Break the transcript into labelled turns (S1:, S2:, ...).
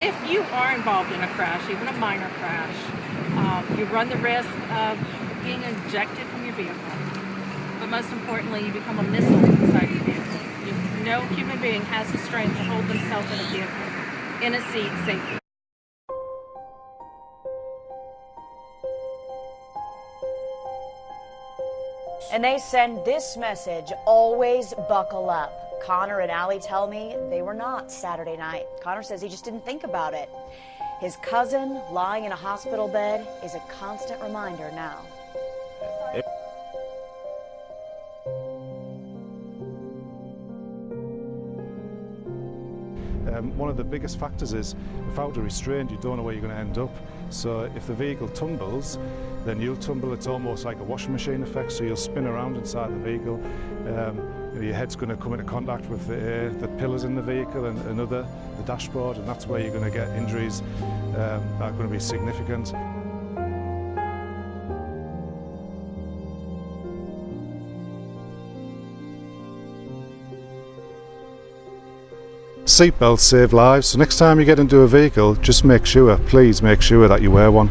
S1: If you are involved in a crash, even a minor crash, you run the risk of being ejected from your vehicle. But most importantly, you become a missile inside your vehicle. No human being has the strength to hold themselves in a vehicle, in a seat, safely.
S2: And they send this message: always buckle up. Connor and Allie tell me they were not Saturday night. Connor says he just didn't think about it. His cousin lying in a hospital bed is a constant reminder now.
S3: One of the biggest factors is without a restraint you don't know where you're going to end up. So if the vehicle tumbles, then you'll tumble. It's almost like a washing machine effect, so you'll spin around inside the vehicle. Your head's going to come into contact with the pillars in the vehicle and the dashboard, and that's where you're going to get injuries that are going to be significant. Seatbelts save lives, so next time you get into a vehicle, just make sure, please make sure that you wear one.